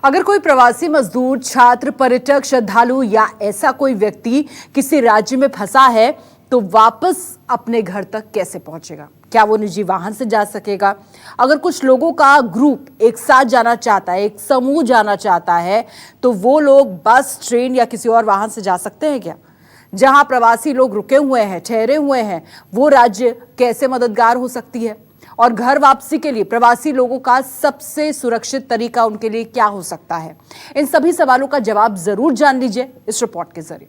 अगर कोई प्रवासी मजदूर, छात्र, पर्यटक, श्रद्धालु या ऐसा कोई व्यक्ति किसी राज्य में फंसा है तो वापस अपने घर तक कैसे पहुंचेगा? क्या वो निजी वाहन से जा सकेगा? अगर कुछ लोगों का ग्रुप एक साथ जाना चाहता है, एक समूह जाना चाहता है, तो वो लोग बस, ट्रेन या किसी और वाहन से जा सकते हैं क्या? जहां प्रवासी लोग रुके हुए हैं, ठहरे हुए हैं, वो राज्य कैसे मददगार हो सकती है? और घर वापसी के लिए प्रवासी लोगों का सबसे सुरक्षित तरीका उनके लिए क्या हो सकता है? इन सभी सवालों का जवाब जरूर जान लीजिए इस रिपोर्ट के जरिए।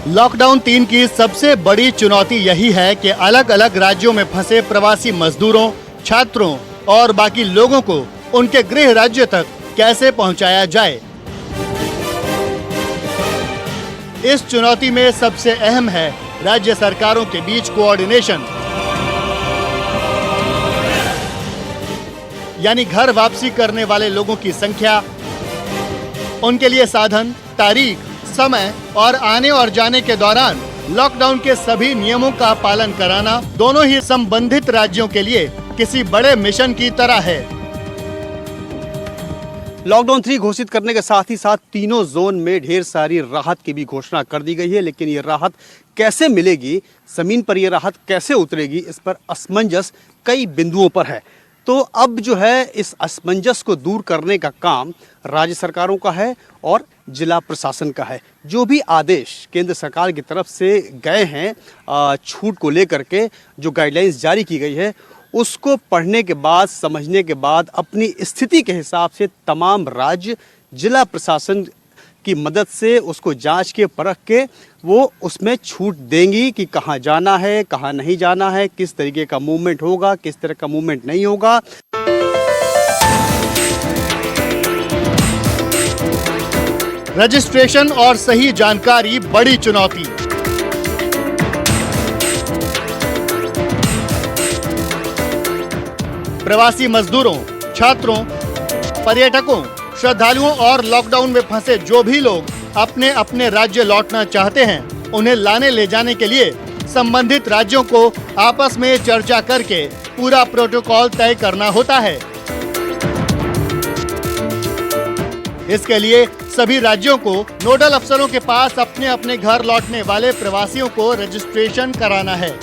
लॉकडाउन 3 की सबसे बड़ी चुनौती यही है कि अलग अलग राज्यों में फंसे प्रवासी मजदूरों, छात्रों और बाकी लोगों को उनके गृह राज्य तक कैसे पहुंचाया जाए। इस चुनौती में सबसे अहम है राज्य सरकारों के बीच कोऑर्डिनेशन, यानी घर वापसी करने वाले लोगों की संख्या, उनके लिए साधन, तारीख, समय और आने और जाने के दौरान लॉकडाउन के सभी नियमों का पालन कराना दोनों ही संबंधित राज्यों के लिए किसी बड़े मिशन की तरह है। लॉकडाउन 3 घोषित करने के साथ ही साथ तीनों जोन में ढेर सारी राहत की भी घोषणा कर दी गई है, लेकिन ये राहत कैसे मिलेगी, जमीन पर ये राहत कैसे उतरेगी, इस पर असमंजस कई बिंदुओं पर है। तो अब जो है इस असमंजस को दूर करने का काम राज्य सरकारों का है और जिला प्रशासन का है। जो भी आदेश केंद्र सरकार की तरफ से गए हैं छूट को लेकर के, जो गाइडलाइंस जारी की गई है, उसको पढ़ने के बाद, समझने के बाद अपनी स्थिति के हिसाब से तमाम राज्य जिला प्रशासन की मदद से उसको जांच के, परख के वो उसमें छूट देंगी कि कहाँ जाना है, कहाँ नहीं जाना है, किस तरीके का मूवमेंट होगा, किस तरह का मूवमेंट नहीं होगा। रजिस्ट्रेशन और सही जानकारी बड़ी चुनौती। प्रवासी मजदूरों, छात्रों, पर्यटकों, श्रद्धालुओं और लॉकडाउन में फंसे जो भी लोग अपने अपने राज्य लौटना चाहते हैं, उन्हें लाने ले जाने के लिए संबंधित राज्यों को आपस में चर्चा करके पूरा प्रोटोकॉल तय करना होता है। इसके लिए सभी राज्यों को नोडल अफसरों के पास अपने अपने घर लौटने वाले प्रवासियों को रजिस्ट्रेशन कराना है।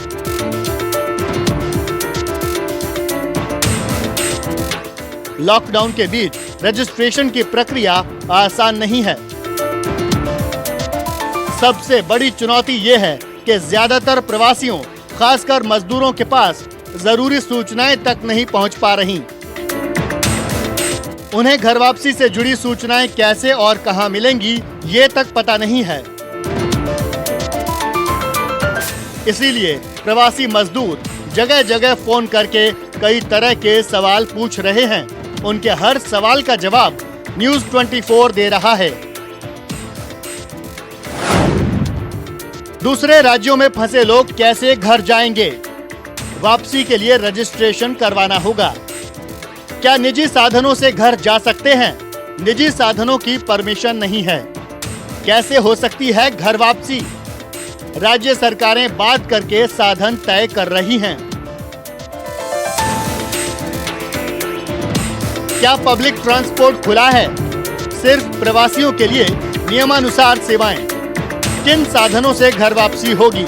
लॉकडाउन के बीच रजिस्ट्रेशन की प्रक्रिया आसान नहीं है। सबसे बड़ी चुनौती ये है कि ज्यादातर प्रवासियों, खासकर मजदूरों के पास जरूरी सूचनाएं तक नहीं पहुंच पा रही। उन्हें घर वापसी से जुड़ी सूचनाएं कैसे और कहां मिलेंगी, ये तक पता नहीं है। इसीलिए प्रवासी मजदूर जगह जगह फोन करके कई तरह के सवाल पूछ रहे हैं। उनके हर सवाल का जवाब न्यूज़ 24 दे रहा है। दूसरे राज्यों में फंसे लोग कैसे घर जाएंगे? वापसी के लिए रजिस्ट्रेशन करवाना होगा। क्या निजी साधनों से घर जा सकते हैं? निजी साधनों की परमिशन नहीं है। कैसे हो सकती है घर वापसी? राज्य सरकारें बात करके साधन तय कर रही हैं। क्या पब्लिक ट्रांसपोर्ट खुला है? सिर्फ प्रवासियों के लिए नियमानुसार सेवाएं। किन साधनों से घर वापसी होगी?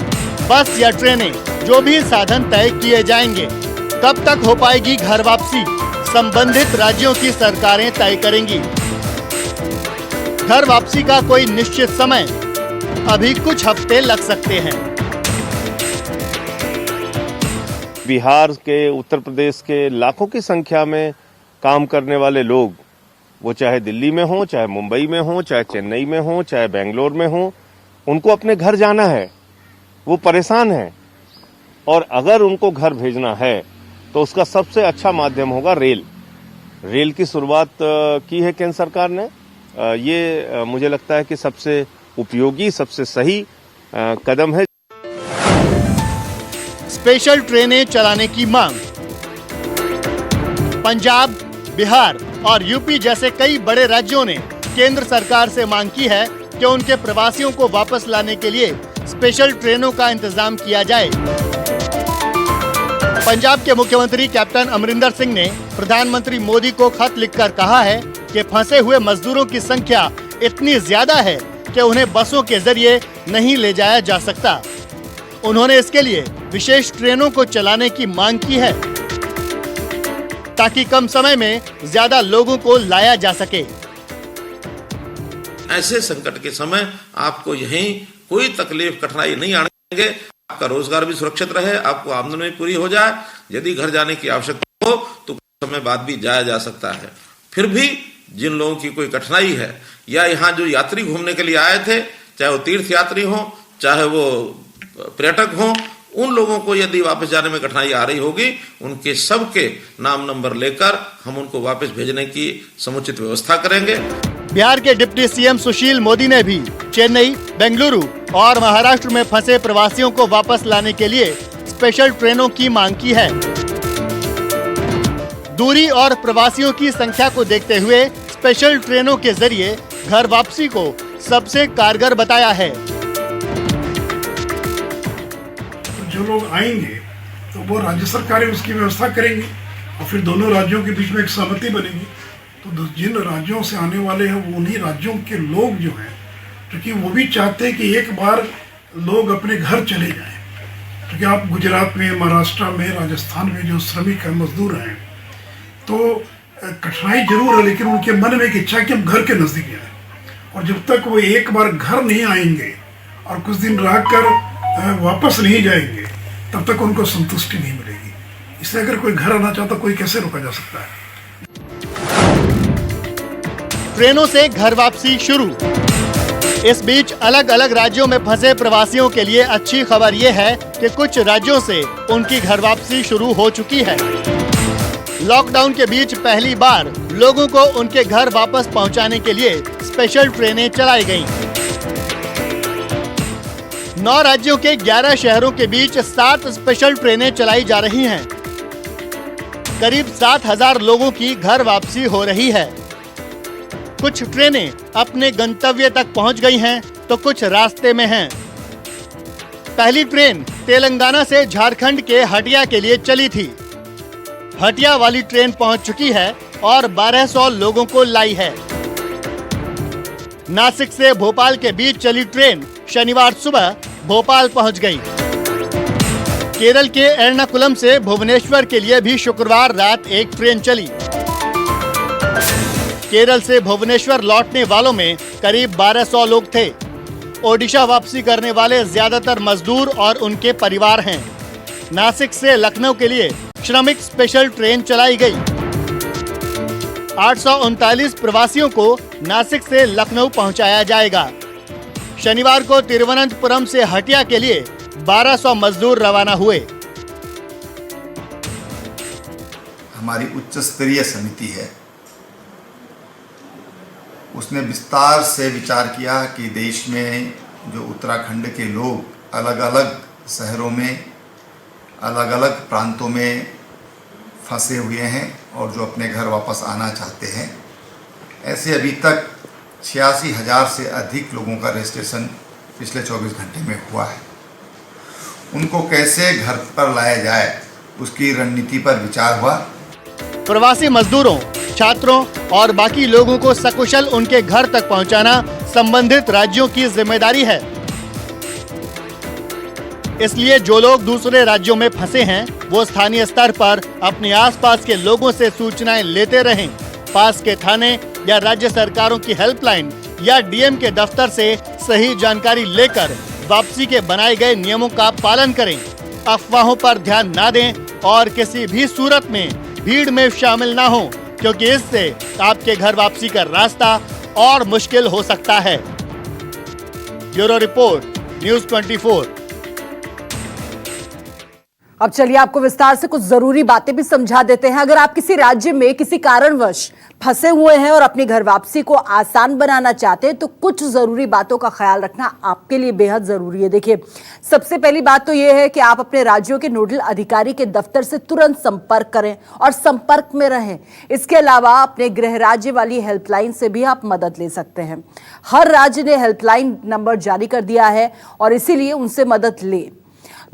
बस या ट्रेनें? जो भी साधन तय किए जाएंगे। कब तक हो पाएगी घर वापसी? संबंधित राज्यों की सरकारें तय करेंगी। घर वापसी का कोई निश्चित समय? अभी कुछ हफ्ते लग सकते हैं। बिहार के, उत्तर प्रदेश के लाखों की संख्या में काम करने वाले लोग, वो चाहे दिल्ली में हो, चाहे मुंबई में हो, चाहे चेन्नई में हो, चाहे बेंगलोर में हो, उनको अपने घर जाना है। वो परेशान हैं और अगर उनको घर भेजना है तो उसका सबसे अच्छा माध्यम होगा रेल। रेल की शुरुआत की है केंद्र सरकार ने। ये मुझे लगता है कि सबसे उपयोगी, सबसे सही कदम है। स्पेशल ट्रेनें चलाने की मांग। पंजाब, बिहार और यूपी जैसे कई बड़े राज्यों ने केंद्र सरकार से मांग की है कि उनके प्रवासियों को वापस लाने के लिए स्पेशल ट्रेनों का इंतजाम किया जाए। पंजाब के मुख्यमंत्री कैप्टन अमरिंदर सिंह ने प्रधानमंत्री मोदी को खत लिखकर कहा है कि फंसे हुए मजदूरों की संख्या इतनी ज्यादा है कि उन्हें बसों के जरिए नहीं ले जाया जा सकता। उन्होंने इसके लिए विशेष ट्रेनों को चलाने की मांग की है ताकि कम समय में ज्यादा लोगों को लाया जा सके। ऐसे संकट के समय आपको यहीं कोई तकलीफ कठिनाई नहीं आने देंगे। आपका रोजगार भी सुरक्षित रहे, आपको आमदनी पूरी हो जाए। यदि घर जाने की आवश्यकता हो तो कुछ समय बाद भी जाया जा सकता है। फिर भी जिन लोगों की कोई कठिनाई है या यहाँ जो यात्री घूमने के लिए आए थे, चाहे वो तीर्थ यात्री हो, चाहे वो पर्यटक हो, उन लोगों को यदि वापस जाने में कठिनाई आ रही होगी, उनके सबके नाम नंबर लेकर हम उनको वापस भेजने की समुचित व्यवस्था करेंगे। बिहार के डिप्टी सीएम सुशील मोदी ने भी चेन्नई, बेंगलुरु और महाराष्ट्र में फंसे प्रवासियों को वापस लाने के लिए स्पेशल ट्रेनों की मांग की है। दूरी और प्रवासियों की संख्या को देखते हुए स्पेशल ट्रेनों के जरिए घर वापसी को सबसे कारगर बताया है। जो लोग आएंगे तो वो राज्य सरकारें उसकी व्यवस्था करेंगी और फिर दोनों राज्यों के बीच में एक सहमति बनेगी। तो जिन राज्यों से आने वाले हैं वो उन्हीं राज्यों के लोग जो हैं, क्योंकि वो भी चाहते हैं कि एक बार लोग अपने घर चले जाएं। क्योंकि आप गुजरात में, महाराष्ट्र में, राजस्थान में जो श्रमिक हैं, मजदूर हैं, तो कठिनाई जरूर है, लेकिन उनके मन में एक इच्छा है कि हम घर के नज़दीक जाएं। और जब तक वो एक बार घर नहीं आएंगे और कुछ दिन रहकर वापस नहीं जाएंगे, तब तक उनको संतुष्टि नहीं मिलेगी। इसलिए अगर कोई घर आना चाहता, कोई कैसे रोका जा सकता है। ट्रेनों से घर वापसी शुरू। इस बीच अलग अलग राज्यों में फंसे प्रवासियों के लिए अच्छी खबर ये है कि कुछ राज्यों से उनकी घर वापसी शुरू हो चुकी है। लॉकडाउन के बीच पहली बार लोगों को उनके घर वापस पहुंचाने के लिए स्पेशल ट्रेनें चलाई गईं। 9 राज्यों के 11 शहरों के बीच 7 स्पेशल ट्रेनें चलाई जा रही हैं। करीब 7,000 लोगों की घर वापसी हो रही है। कुछ ट्रेनें अपने गंतव्य तक पहुंच गई हैं तो कुछ रास्ते में हैं। पहली ट्रेन तेलंगाना से झारखंड के हटिया के लिए चली थी। हटिया वाली ट्रेन पहुंच चुकी है और 1200 लोगों को लाई है। नासिक से भोपाल के बीच चली ट्रेन शनिवार सुबह भोपाल पहुंच गई। केरल के एर्नाकुलम से भुवनेश्वर के लिए भी शुक्रवार रात एक ट्रेन चली। केरल से भुवनेश्वर लौटने वालों में करीब 1200 लोग थे। ओडिशा वापसी करने वाले ज्यादातर मजदूर और उनके परिवार हैं। नासिक से लखनऊ के लिए श्रमिक स्पेशल ट्रेन चलाई गई। 839 प्रवासियों को नासिक से लखनऊ पहुंचाया जाएगा। शनिवार को तिरुवनंतपुरम से हटिया के लिए 1200 मजदूर रवाना हुए। हमारी उच्च स्तरीय समिति है, उसने विस्तार से विचार किया कि देश में जो उत्तराखंड के लोग अलग अलग शहरों में, अलग अलग प्रांतों में फंसे हुए हैं और जो अपने घर वापस आना चाहते हैं, ऐसे अभी तक 86,000 से अधिक लोगों का रजिस्ट्रेशन पिछले 24 घंटे में हुआ है। उनको कैसे घर पर लाया जाए, उसकी रणनीति पर विचार हुआ। प्रवासी मजदूरों, छात्रों और बाकी लोगों को सकुशल उनके घर तक पहुंचाना संबंधित राज्यों की जिम्मेदारी है। इसलिए जो लोग दूसरे राज्यों में फंसे हैं, वो स्थानीय स्तर पर अपने आसपास के लोगों से सूचनाएं लेते रहें। पास के थाने या राज्य सरकारों की हेल्पलाइन या डीएम के दफ्तर से सही जानकारी लेकर वापसी के बनाए गए नियमों का पालन करें। अफवाहों पर ध्यान न दें और किसी भी सूरत में भीड़ में शामिल न हों, क्योंकि इससे आपके घर वापसी का रास्ता और मुश्किल हो सकता है। Bureau report, news 24। अब चलिए आपको विस्तार से कुछ जरूरी बातें भी समझा देते हैं। अगर आप किसी राज्य में किसी कारणवश फंसे हुए हैं और अपनी घर वापसी को आसान बनाना चाहते हैं तो कुछ जरूरी बातों का ख्याल रखना आपके लिए बेहद जरूरी है। देखिए, सबसे पहली बात तो यह है कि आप अपने राज्यों के नोडल अधिकारी के दफ्तर से तुरंत संपर्क करें और संपर्क में रहें। इसके अलावा अपने गृह राज्य वाली हेल्पलाइन से भी आप मदद ले सकते हैं। हर राज्य ने हेल्पलाइन नंबर जारी कर दिया है और इसीलिए उनसे मदद लें।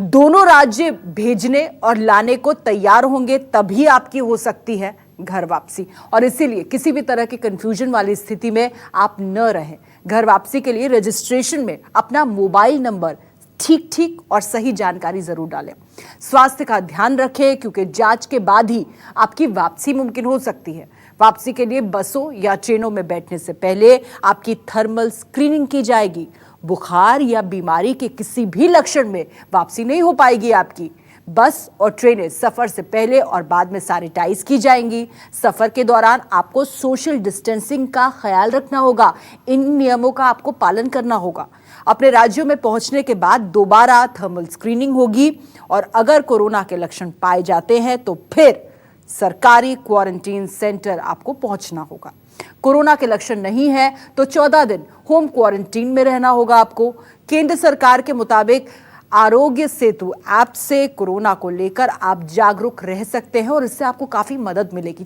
दोनों राज्य भेजने और लाने को तैयार होंगे तभी आपकी हो सकती है घर वापसी, और इसीलिए किसी भी तरह की कंफ्यूजन वाली स्थिति में आप न रहें। घर वापसी के लिए रजिस्ट्रेशन में अपना मोबाइल नंबर ठीक और सही जानकारी जरूर डालें। स्वास्थ्य का ध्यान रखें क्योंकि जांच के बाद ही आपकी वापसी मुमकिन हो सकती है। वापसी के लिए बसों या ट्रेनों में बैठने से पहले आपकी थर्मल स्क्रीनिंग की जाएगी। बुखार या बीमारी के किसी भी लक्षण में वापसी नहीं हो पाएगी आपकी। बस और ट्रेनें सफर से पहले और बाद में सैनिटाइज की जाएंगी। सफर के दौरान आपको सोशल डिस्टेंसिंग का ख्याल रखना होगा। इन नियमों का आपको पालन करना होगा। अपने राज्यों में पहुंचने के बाद दोबारा थर्मल स्क्रीनिंग होगी और अगर कोरोना के लक्षण पाए जाते हैं तो फिर सरकारी क्वारंटीन सेंटर आपको पहुंचना होगा। कोरोना के लक्षण नहीं है तो 14 दिन होम क्वारंटीन में रहना होगा आपको। केंद्र सरकार के मुताबिक आरोग्य सेतु ऐप से कोरोना को लेकर आप जागरूक रह सकते हैं और इससे आपको काफी मदद मिलेगी।